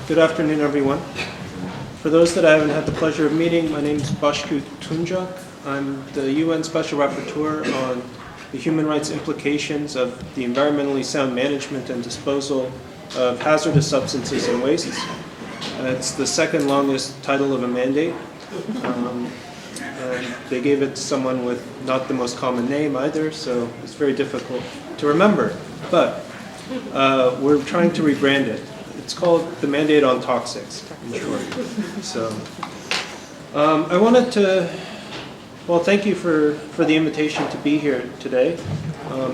Good afternoon, everyone. For those that I haven't had the pleasure of meeting, my name is Tuncak. I'm the UN Special Rapporteur on the human rights implications of the environmentally sound management and disposal of hazardous substances and wastes. It's the second longest title of a mandate. And they gave it to someone with not the most common name either, so it's very difficult to remember. But we're trying to rebrand it. It's called the Mandate on Toxics, in short. So I wanted to, well, thank you for the invitation to be here today.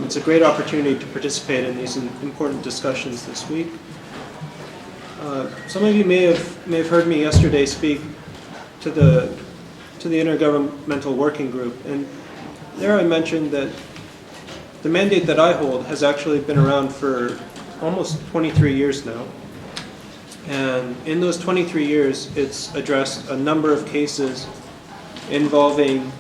It's a great opportunity to participate in these important discussions this week. Some of you may have heard me yesterday speak to the Intergovernmental Working Group, and there I mentioned that the mandate that I hold has actually been around for almost 23 years now. And in those 23 years, it's addressed a number of cases involving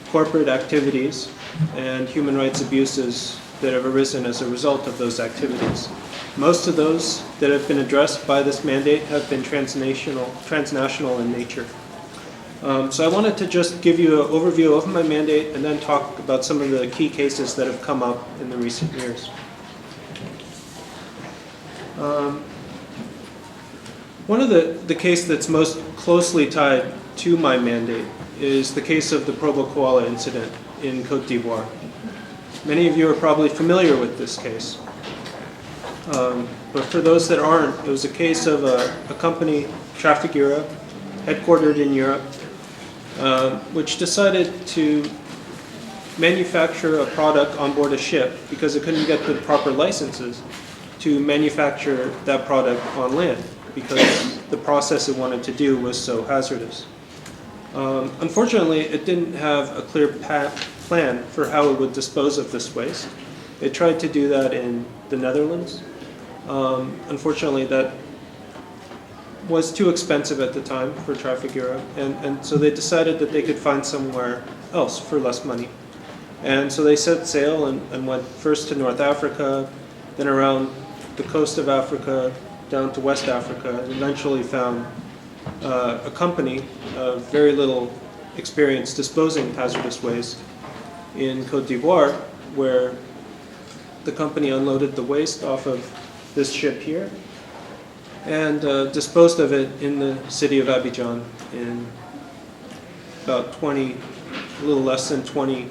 corporate activities and human rights abuses that have arisen as a result of those activities. Most of those that have been addressed by this mandate have been transnational in nature. So I wanted to just give you an overview of my mandate and then talk about some of the key cases that have come up in the recent years. One of the case that's most closely tied to my mandate is the case of the Provo Koala incident in Côte d'Ivoire. Many of you are probably familiar with this case. But for those that aren't, it was a case of a company, Trafigura, headquartered in Europe, which decided to manufacture a product on board a ship because it couldn't get the proper licenses to manufacture that product on land, because the process it wanted to do was so hazardous. Unfortunately, it didn't have a clear plan for how it would dispose of this waste. It tried to do that in the Netherlands. Unfortunately, that was too expensive at the time for Trafigura, and so they decided that they could find somewhere else for less money. And so they set sail and went first to North Africa, then around the coast of Africa, down to West Africa, and eventually found a company of very little experience disposing hazardous waste in Côte d'Ivoire, where the company unloaded the waste off of this ship here and disposed of it in the city of Abidjan in about a little less than 20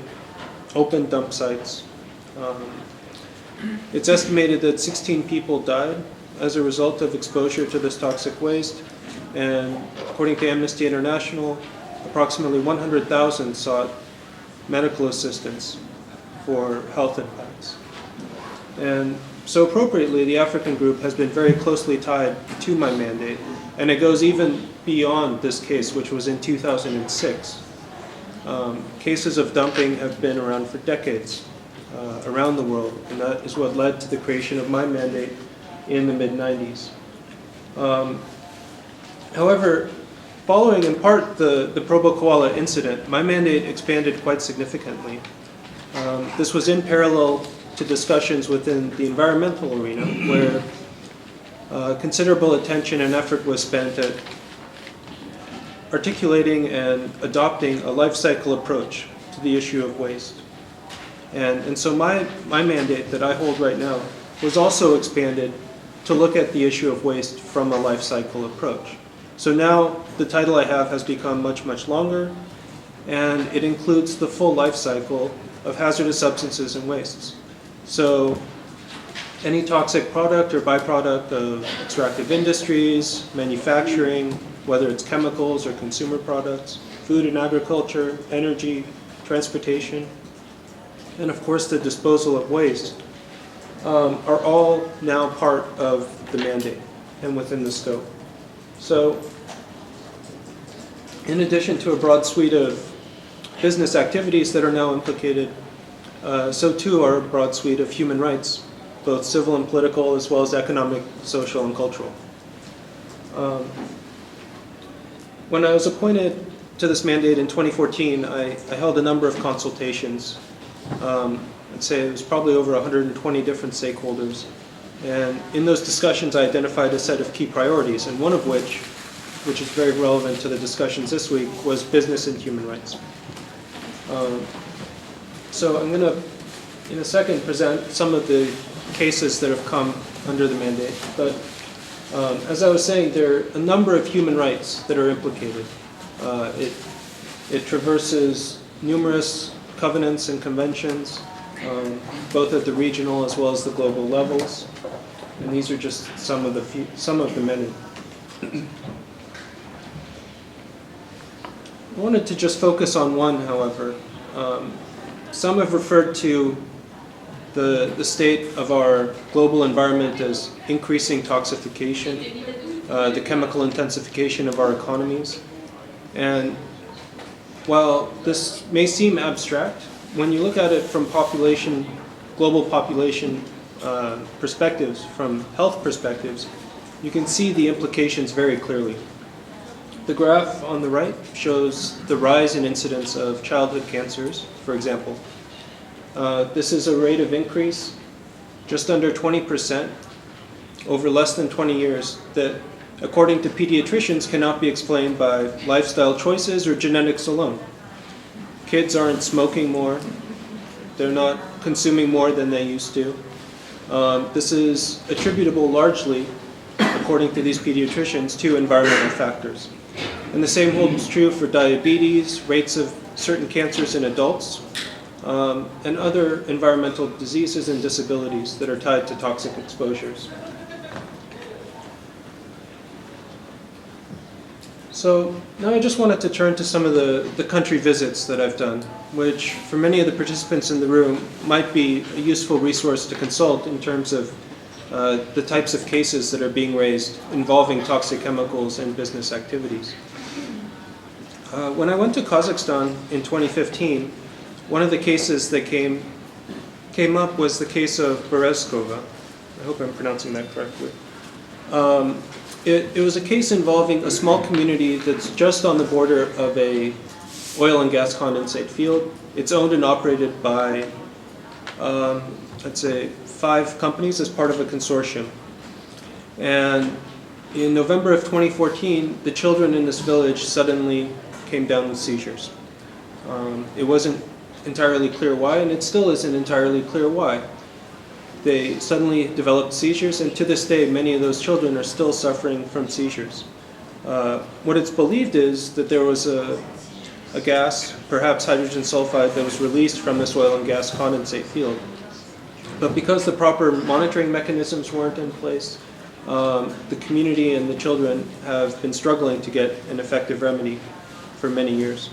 open dump sites. It's estimated that 16 people died as a result of exposure to this toxic waste, and according to Amnesty International, approximately 100,000 sought medical assistance for health impacts. And so appropriately, the African group has been very closely tied to my mandate, and it goes even beyond this case, which was in 2006. Cases of dumping have been around for decades around the world, and that is what led to the creation of my mandate in the mid-90s. However, following in part the Provo Koala incident, my mandate expanded quite significantly. This was in parallel to discussions within the environmental arena, where considerable attention and effort was spent at articulating and adopting a life cycle approach to the issue of waste. And so my mandate that I hold right now was also expanded to look at the issue of waste from a life cycle approach. So now the title I have has become much, much longer, and it includes the full life cycle of hazardous substances and wastes. So any toxic product or byproduct of extractive industries, manufacturing, whether it's chemicals or consumer products, food and agriculture, energy, transportation, and of course the disposal of waste, are all now part of the mandate and within the scope. So in addition to a broad suite of business activities that are now implicated, so too are a broad suite of human rights, both civil and political, as well as economic, social, and cultural. When I was appointed to this mandate in 2014, I held a number of consultations. I'd say it was probably over 120 different stakeholders And in those discussions, I identified a set of key priorities, and one of which is very relevant to the discussions this week, was business and human rights. So I'm going to, in a second, present some of the cases that have come under the mandate. But as I was saying, there are a number of human rights that are implicated. It traverses numerous covenants and conventions, both at the regional as well as the global levels. And these are just some of the many. I wanted to just focus on one, however. Some have referred to the state of our global environment as increasing toxification, the chemical intensification of our economies. And while this may seem abstract, when you look at it from global population perspectives, from health perspectives, you can see the implications very clearly. The graph on the right shows the rise in incidence of childhood cancers, for example. This is a rate of increase just under 20% over less than 20 years that, according to pediatricians, cannot be explained by lifestyle choices or genetics alone. Kids aren't smoking more. They're not consuming more than they used to. This is attributable largely, according to these pediatricians, to environmental factors. And the same holds true for diabetes, rates of certain cancers in adults, and other environmental diseases and disabilities that are tied to toxic exposures. So now I just wanted to turn to some of the country visits that I've done, which for many of the participants in the room might be a useful resource to consult in terms of the types of cases that are being raised involving toxic chemicals and business activities. When I went to Kazakhstan in 2015, one of the cases that came up was the case of Berezkova. I hope I'm pronouncing that correctly. It was a case involving a small community that's just on the border of a oil and gas condensate field. It's owned and operated by, let's say, 5 companies as part of a consortium. And in November of 2014, the children in this village suddenly came down with seizures. It wasn't entirely clear why, and it still isn't entirely clear why. They suddenly developed seizures, and to this day, many of those children are still suffering from seizures. What it's believed is that there was a gas, perhaps hydrogen sulfide, that was released from this oil and gas condensate field. But because the proper monitoring mechanisms weren't in place, the community and the children have been struggling to get an effective remedy for many years.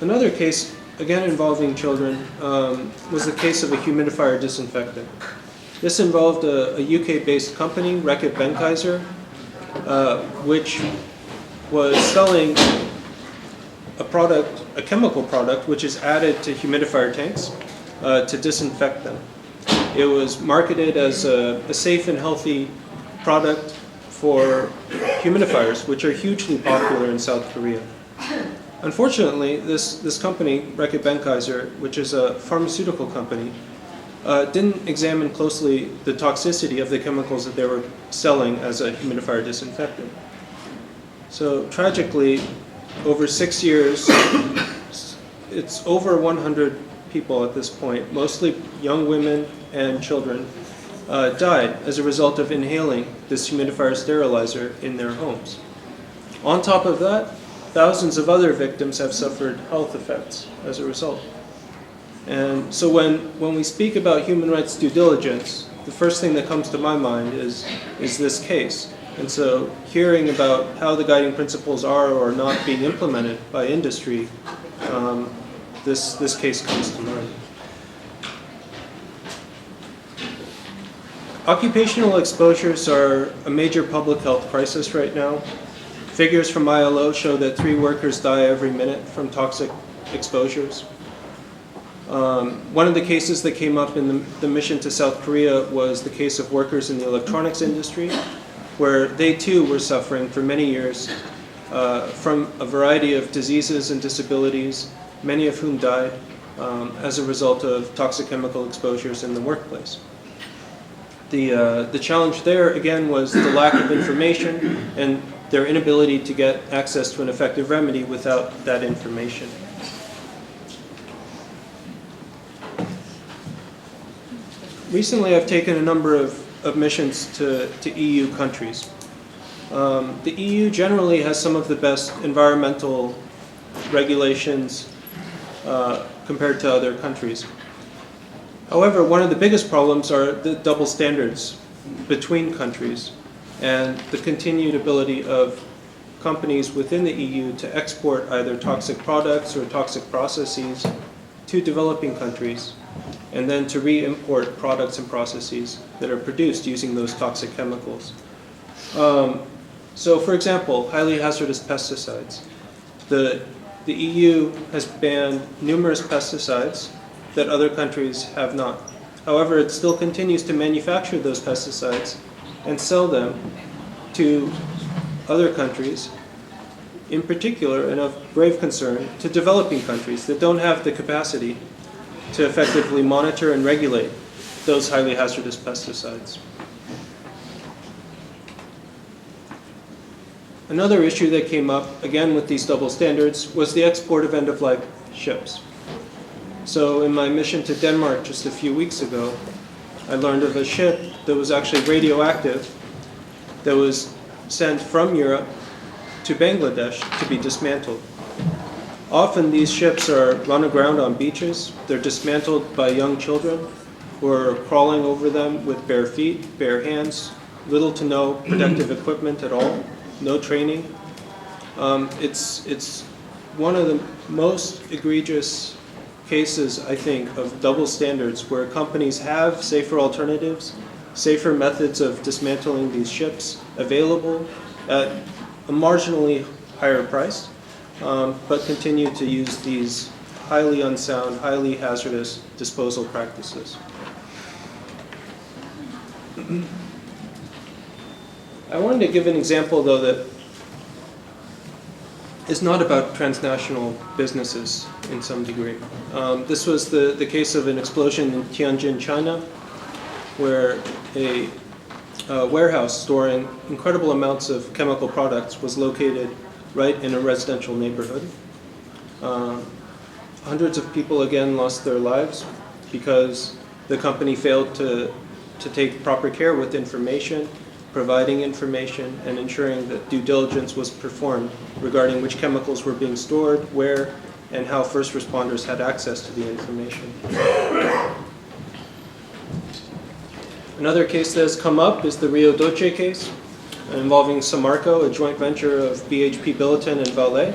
Another case, again involving children, was the case of a humidifier disinfectant. This involved a UK-based company, Reckitt Benckiser, which was selling a chemical product, which is added to humidifier tanks to disinfect them. It was marketed as a safe and healthy product for humidifiers, which are hugely popular in South Korea. Unfortunately, this company, Reckitt Benckiser, which is a pharmaceutical company, didn't examine closely the toxicity of the chemicals that they were selling as a humidifier disinfectant. So tragically, over 6 years, it's over 100 people at this point, mostly young women and children, died as a result of inhaling this humidifier sterilizer in their homes. On top of that, thousands of other victims have suffered health effects as a result. And so when we speak about human rights due diligence, the first thing that comes to my mind is this case. And so hearing about how the guiding principles are or not being implemented by industry, this case comes to mind. Occupational exposures are a major public health crisis right now. Figures from ILO show that 3 workers die every minute from toxic exposures. One of the cases that came up in the mission to South Korea was the case of workers in the electronics industry, where they too were suffering for many years from a variety of diseases and disabilities, many of whom died. as a result of toxic chemical exposures in the workplace. The challenge there, again, was the lack of information and their inability to get access to an effective remedy without that information. Recently, I've taken a number of missions to EU countries. The EU generally has some of the best environmental regulations compared to other countries. However, one of the biggest problems are the double standards between countries and the continued ability of companies within the EU to export either toxic products or toxic processes to developing countries, and then to re-import products and processes that are produced using those toxic chemicals. So for example, highly hazardous pesticides. The EU has banned numerous pesticides that other countries have not. However, it still continues to manufacture those pesticides and sell them to other countries, in particular, and of grave concern, to developing countries that don't have the capacity to effectively monitor and regulate those highly hazardous pesticides. Another issue that came up, again with these double standards, was the export of end-of-life ships. So in my mission to Denmark just a few weeks ago, I learned of a ship that was actually radioactive that was sent from Europe to Bangladesh to be dismantled. Often these ships are run aground on beaches. They're dismantled by young children who are crawling over them with bare feet, bare hands, little to no protective equipment at all, no training. It's one of the most egregious cases, I think, of double standards where companies have safer alternatives, safer methods of dismantling these ships available at a marginally higher price, but continue to use these highly unsound, highly hazardous disposal practices. I wanted to give an example, though, that is not about transnational businesses in some degree. This was the case of an explosion in Tianjin, China, where a warehouse storing incredible amounts of chemical products was located right in a residential neighborhood. Hundreds of people again lost their lives because the company failed to take proper care with information, providing information, and ensuring that due diligence was performed regarding which chemicals were being stored, where, and how first responders had access to the information. Another case that has come up is the Rio Doce case involving Samarco, a joint venture of BHP Billiton and Vale.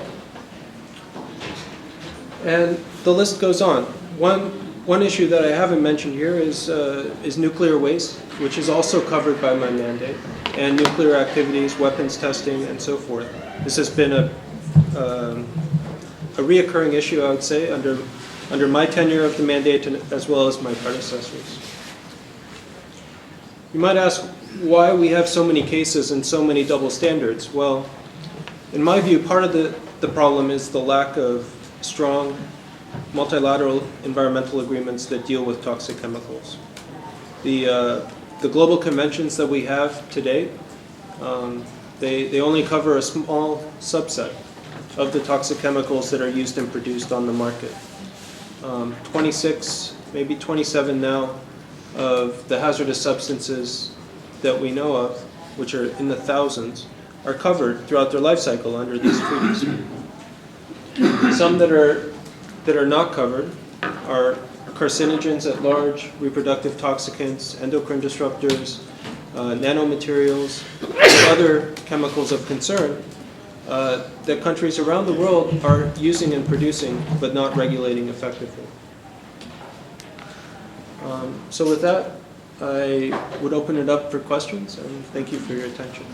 And the list goes on. One issue that I haven't mentioned here is nuclear waste, which is also covered by my mandate, and nuclear activities, weapons testing, and so forth. This has been a reoccurring issue, I would say, under my tenure of the mandate as well as my predecessors. You might ask why we have so many cases and so many double standards. Well, in my view, part of the problem is the lack of strong multilateral environmental agreements that deal with toxic chemicals. The global conventions that we have today, they only cover a small subset of the toxic chemicals that are used and produced on the market. 26, maybe 27 now, of the hazardous substances that we know of, which are in the thousands, are covered throughout their life cycle under these treaties. Some that are not covered are carcinogens at large, reproductive toxicants, endocrine disruptors, nanomaterials, and other chemicals of concern that countries around the world are using and producing but not regulating effectively. So with that, I would open it up for questions, and thank you for your attention.